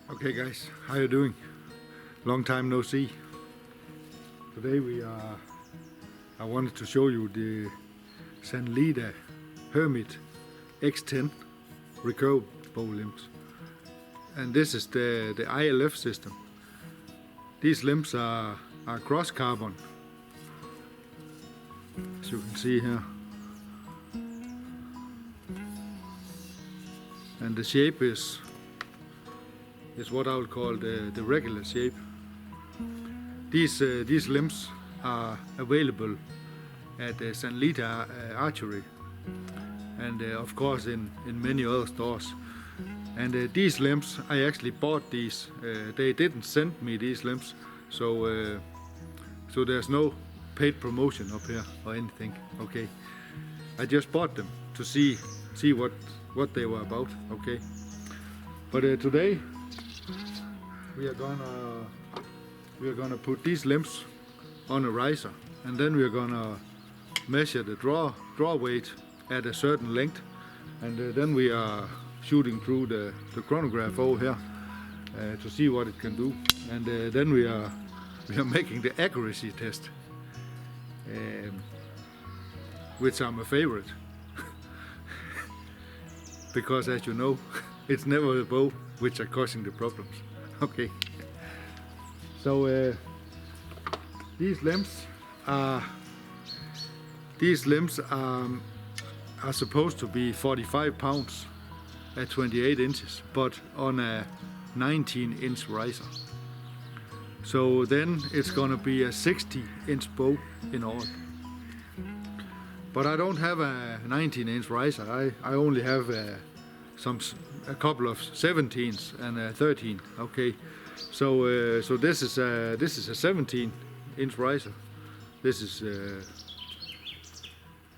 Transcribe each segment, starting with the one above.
Okay guys, how you doing? Long time no see. Today I wanted to show you the Sanlida Hermit X10 recurve bow limbs. And this is the ILF system. These limbs are cross carbon, as you can see here. And the shape is what I would call the regular shape. These limbs are available at Sanlida Archery and of course in many other stores. And these limbs, I actually bought these. They didn't send me these limbs, so there's no paid promotion up here or anything. Okay, I just bought them to see what they were about. Okay, but today we are gonna put these limbs on a riser, and then we are gonna measure the draw weight at a certain length, and then we are shooting through the chronograph over here to see what it can do, and then we are making the accuracy test, which are my favorite because, as you know, it's never the bow which are causing the problems. Okay, so these limbs are supposed to be 45 pounds at 28 inches, but on a 19-inch riser. So then it's gonna be a 60-inch bow in all. But I don't have a 19-inch riser. I only have a couple of 17s and a 13. Okay, so this is a 17-inch riser. This is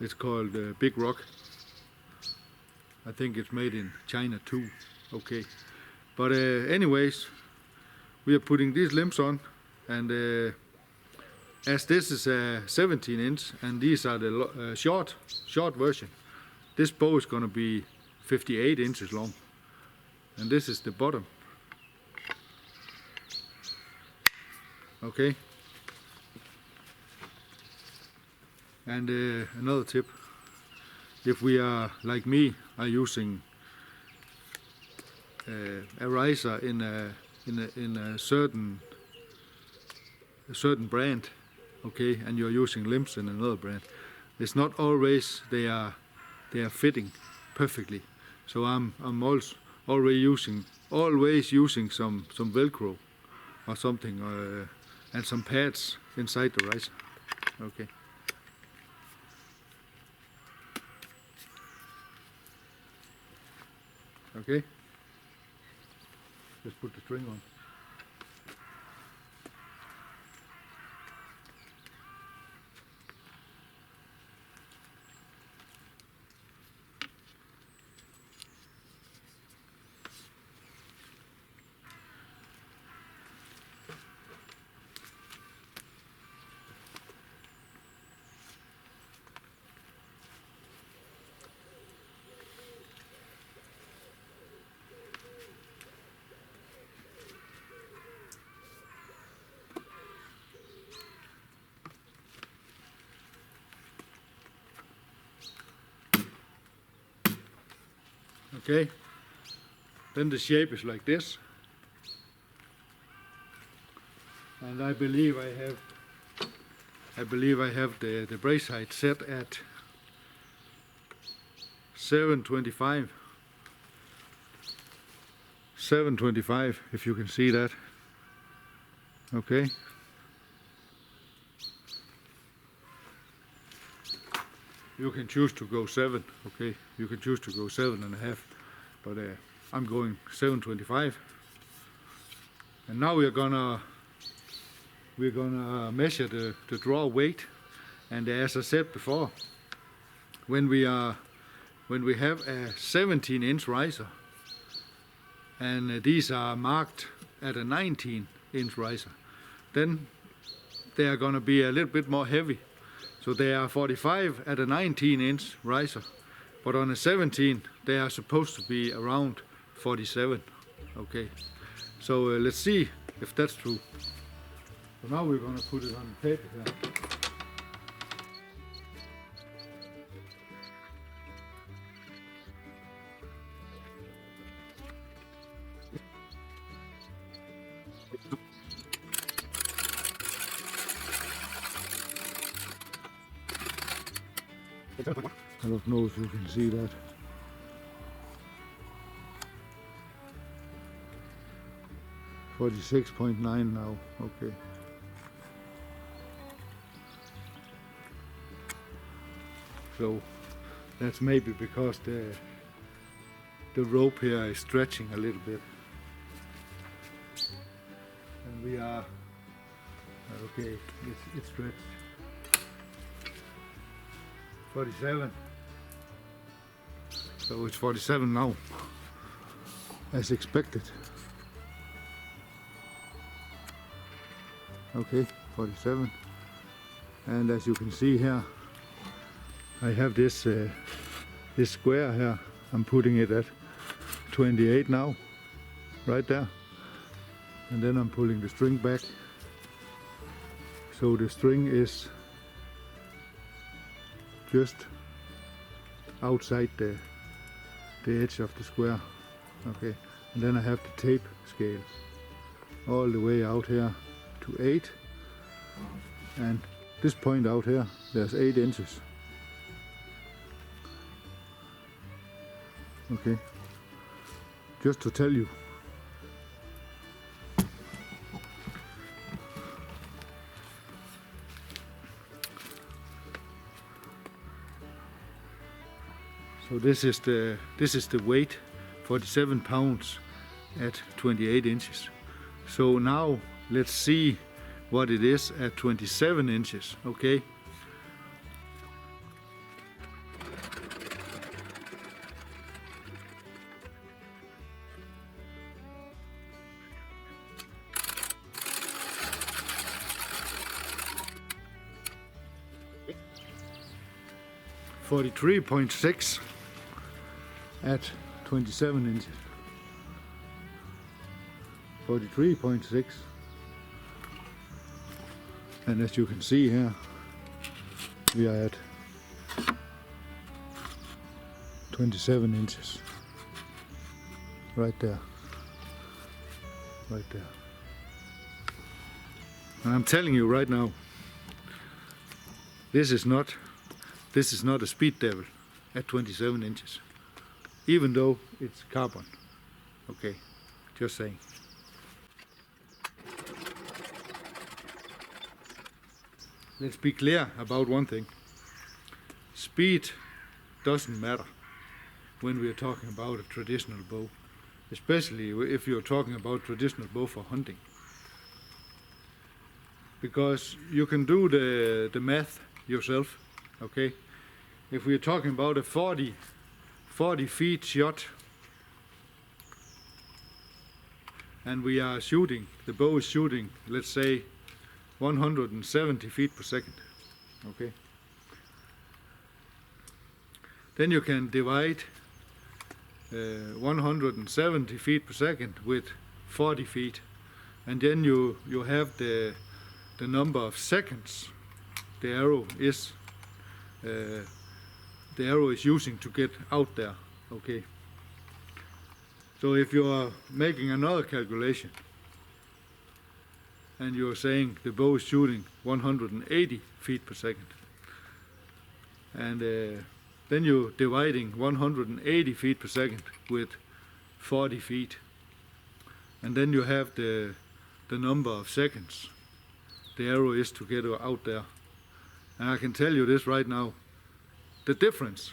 it's called Big Rock. I think it's made in China too. Okay, but anyways, we are putting these limbs on, and as this is a 17-inch and these are the short version, this bow is going to be 58 inches long, and this is the bottom. Okay, and another tip: if we are like me, are using a riser in a certain brand, okay, and you're using limbs in another brand, it's not always they are fitting perfectly. So I'm always using some Velcro or something, and some pads inside the riser. Okay. Okay. Just put the string on. Okay, then the shape is like this, and I believe I have the brace height set at 725, if you can see that. Okay, you can choose to go 7. Okay, you can choose to go 7.5, but I'm going 725. And now we're gonna measure the draw weight. And as I said before, when we have a 17-inch riser, and these are marked at a 19-inch riser, then they are gonna be a little bit more heavy. So they are 45 at a 19-inch riser, but on a 17 they are supposed to be around 47. Okay, So let's see if that's true. So now we're gonna put it on the paper here. I don't know if you can see that. $46.9 now, okay. So that's maybe because the rope here is stretching a little bit. And we are, okay, it's stretched. 47. So it's 47 now, as expected. Okay, 47. And as you can see here, I have this this square here. I'm putting it at 28 now, right there. And then I'm pulling the string back. So the string is just outside the edge of the square. Okay, and then I have the tape scale all the way out here to 8, and this point out here, there's 8 inches. Okay, just to tell you. So this is the weight, 47 pounds at 28 inches. So now let's see what it is at 27 inches, okay? $43.6 at 27 inches. 43.6. And as you can see here, we are at 27 inches. Right there. Right there. And I'm telling you right now, this is not a speed devil at 27 inches, even though it's carbon. Okay, just saying. Let's be clear about one thing. Speed doesn't matter when we are talking about a traditional bow, especially if you're talking about traditional bow for hunting. Because you can do the math yourself, okay? If we're talking about a 40 feet shot, and we are shooting, the bow is shooting, let's say 170 feet per second, okay? Then you can divide 170 feet per second with 40 feet, and then you have the number of seconds the arrow is using to get out there, okay? So if you are making another calculation and you're saying the bow is shooting 180 feet per second, and then you're dividing 180 feet per second with 40 feet, and then you have the number of seconds the arrow is to get out there. And I can tell you this right now, the difference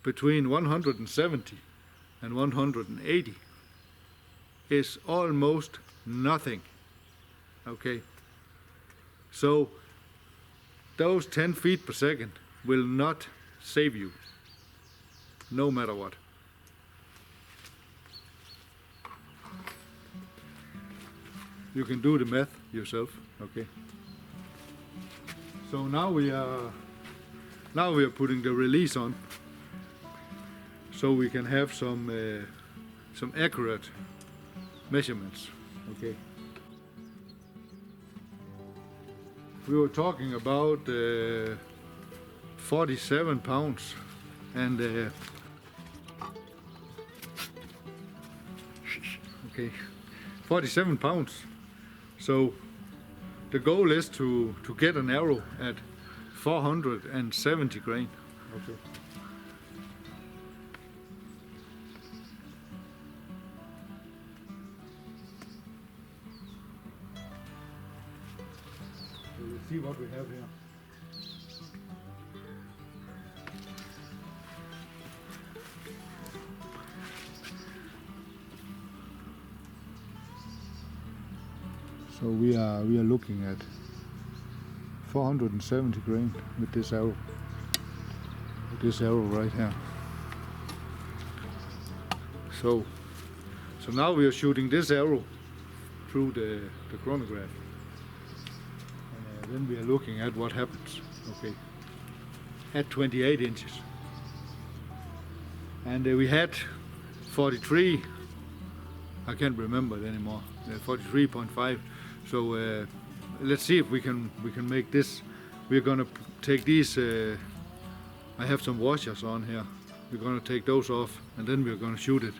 between 170 and 180 is almost nothing, okay? So those 10 feet per second will not save you, no matter what. You can do the math yourself, okay? So now we are putting the release on, so we can have some accurate measurements. Okay. We were talking about 47 pounds and okay, 47 pounds. So the goal is to get an arrow at 470 grain. Okay. So let's see what we have here. So we are looking at 470 grain with this arrow. With this arrow right here. So now we are shooting this arrow through the chronograph. And then we are looking at what happens. Okay. At 28 inches. And we had 43. I can't remember it anymore. 43.5. So let's see if we can make this. We're gonna take these. I have some washers on here. We're gonna take those off, and then we're gonna shoot it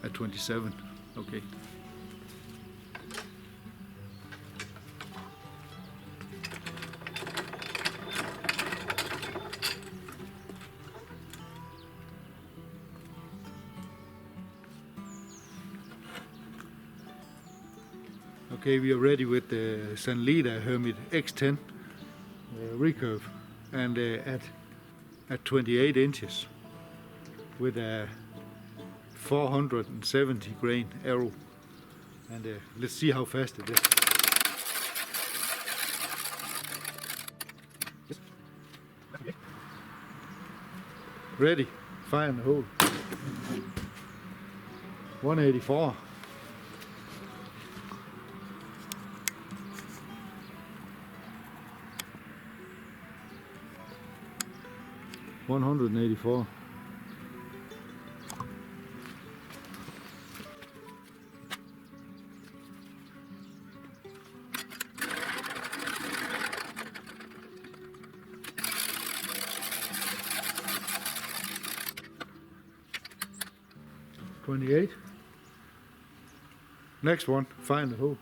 at 27. Okay. Okay, we are ready with the Sanlida Hermit X10 recurve, and at 28 inches with a 470 grain arrow, and let's see how fast it is. Ready, fire in the hole. 184. 184. 28. Next one, find the hole.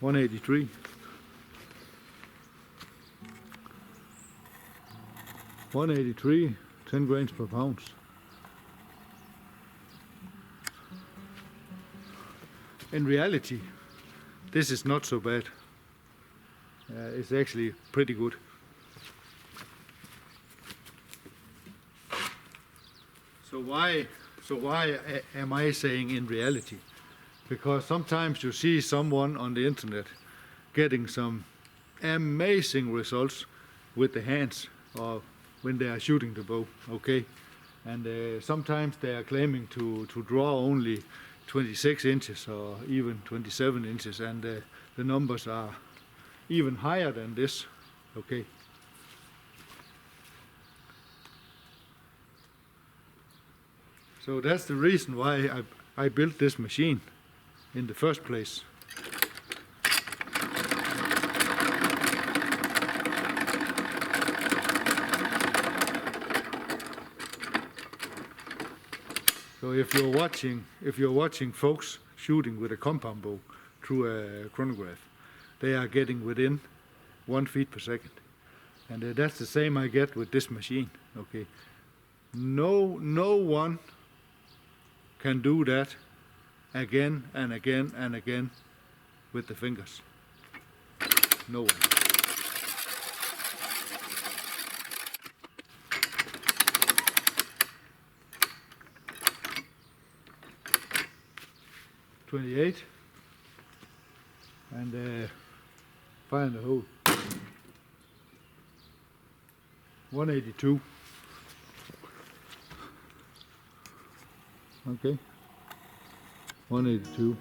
183. 183, 10 grains per pound. In reality, this is not so bad. It's actually pretty good. So why am I saying in reality? Because sometimes you see someone on the internet getting some amazing results with the hands or when they are shooting the bow, okay? And sometimes they are claiming to draw only 26 inches or even 27 inches, and the numbers are even higher than this, okay? So that's the reason why I built this machine in the first place. So if you're watching folks shooting with a compound bow through a chronograph, they are getting within 1 feet per second, and that's the same I get with this machine. Okay, no one can do that again and again and again with the fingers. No one. .28 and fire in the hole. 182. Okay. 182.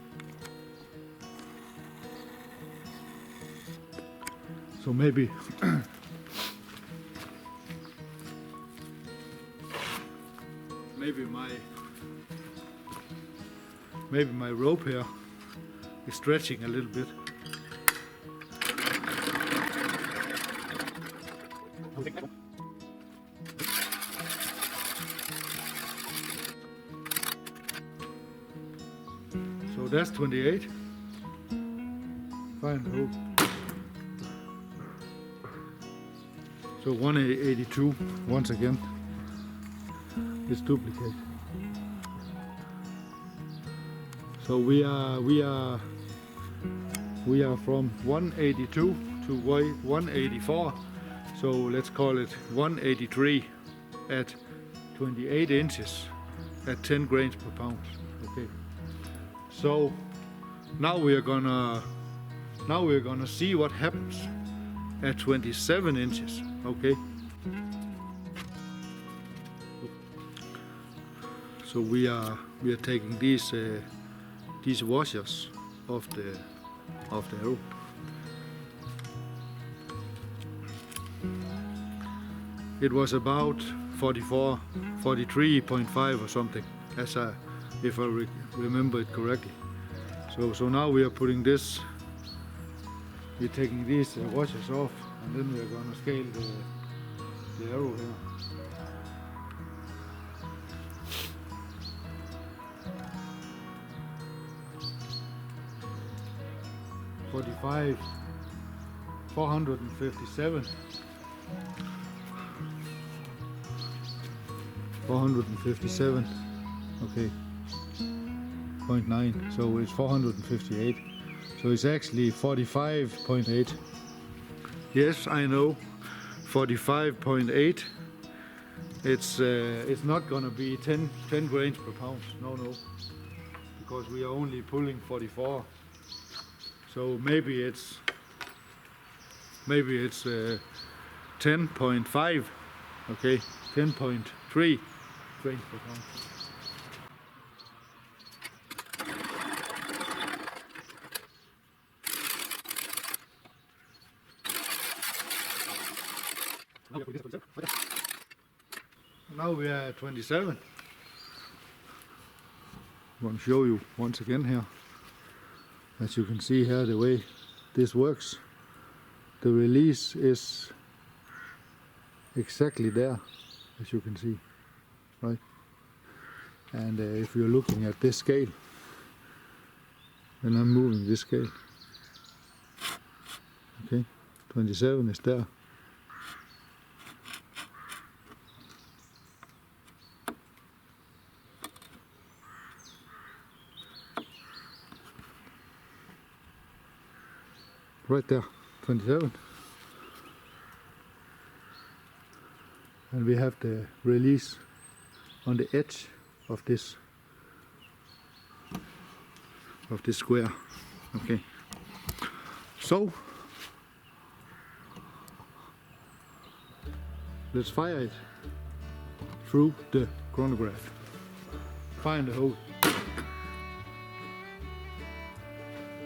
So maybe maybe maybe my rope here is stretching a little bit. So that's 28. Fine rope. So 182 once again. It's duplicate. So we are from 182 to 184. So let's call it 183 at 28 inches at 10 grains per pound. Okay. So now we're gonna see what happens at 27 inches. Okay. So we are taking these washers of the arrow. It was about 43.5 or something, if I remember it correctly. So now we are putting this. We're taking these washers off, and then we are going to scale the arrow here. $45, 457. 457. Okay. 0.9. So it's 458. So it's actually 45.8. Yes, I know. 45.8. It's not gonna be 10 grains per pound. No, because we are only pulling 44. So maybe it's 10.5. Okay, 10.3 grains per pound. Now we are at 27. I'm going to show you once again here. As you can see here, the way this works, the release is exactly there, as you can see, right? And if you're looking at this scale, then I'm moving this scale. Okay, 27 is there. Right there, 27. And we have the release on the edge of this square. Okay. So let's fire it through the chronograph. Find the hole.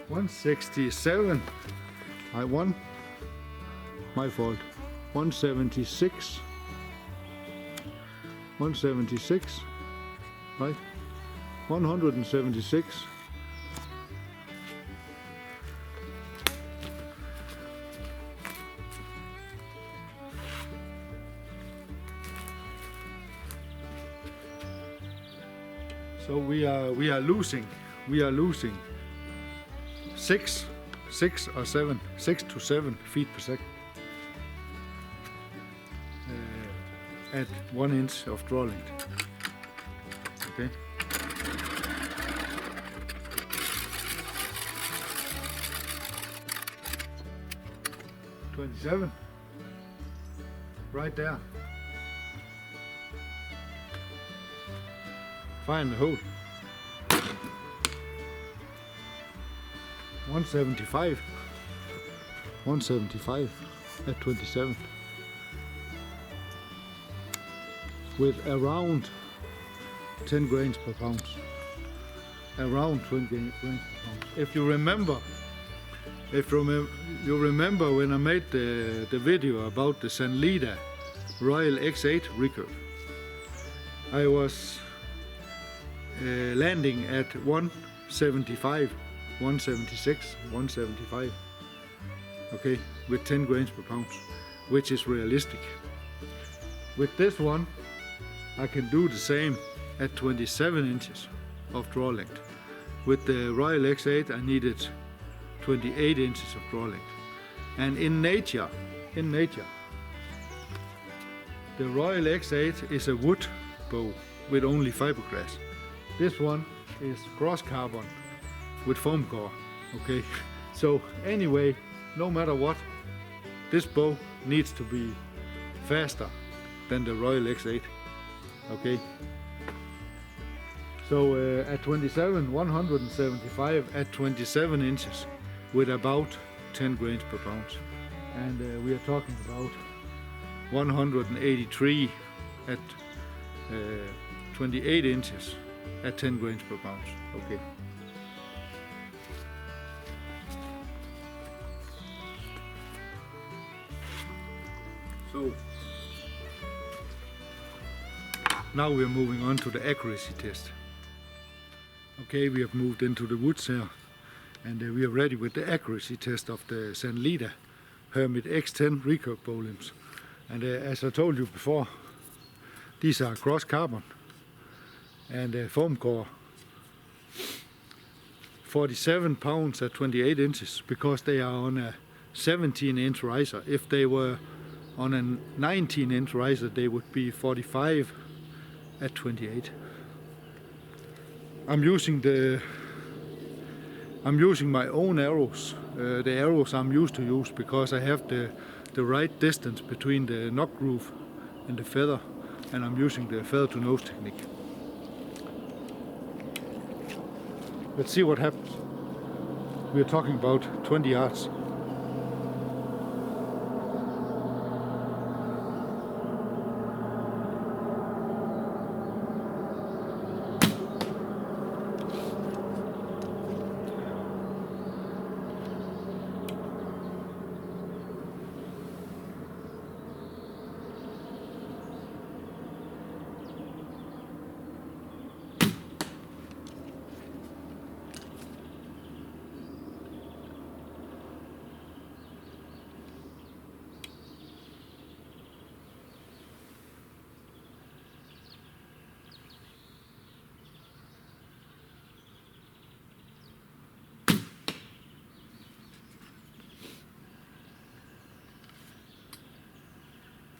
167. I won. My fault. 176. 176. Right? 176. So we are losing 6 or 7, 6 to 7 feet per second at 1 inch of draw length. Okay. $27. Right there. Find the hole. 175. 175 at 27. With around 10 grains per pound. Around 20 grains per pound. If you remember, when I made the video about the Sanlida Royal X8 recurve, I was landing at 1 175, 176, 175. Okay, with 10 grains per pound, which is realistic. With this one, I can do the same at 27 inches of draw length. With the Royal X8, I needed 28 inches of draw length. And in nature, the Royal X8 is a wood bow with only fiberglass. This one is cross carbon with foam core. Okay, so anyway, no matter what, this bow needs to be faster than the Royal X8. Okay, so at 27, 175 at 27 inches with about 10 grains per pound, and we are talking about 183 at 28 inches at 10 grains per pound. Okay. So now we are moving on to the accuracy test. Okay, we have moved into the woods here, and we are ready with the accuracy test of the Sanlida Hermit X10 recurve bow limbs. And as I told you before, these are cross carbon and foam core, 47 pounds at 28 inches, because they are on a 17-inch riser. If they were on a 19-inch riser, they would be 45 at 28. I'm using my own arrows, the arrows I'm used to use, because I have the right distance between the knock groove and the feather, and I'm using the feather to nose technique. Let's see what happens. We're talking about 20 yards.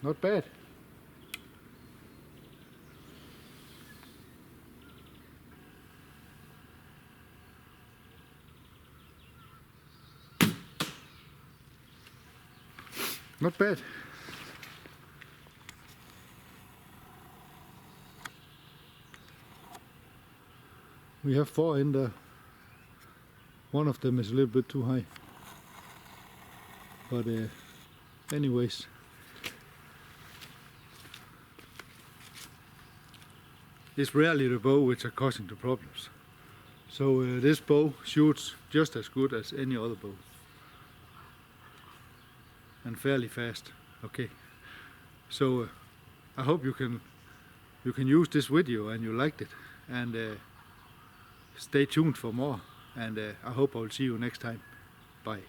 Not bad. Not bad. We have 4 in there. One of them is a little bit too high. But anyways. It's rarely the bow which are causing the problems. So this bow shoots just as good as any other bow. And fairly fast. Okay. So I hope you can use this video and you liked it. And stay tuned for more. And I hope I'll see you next time. Bye.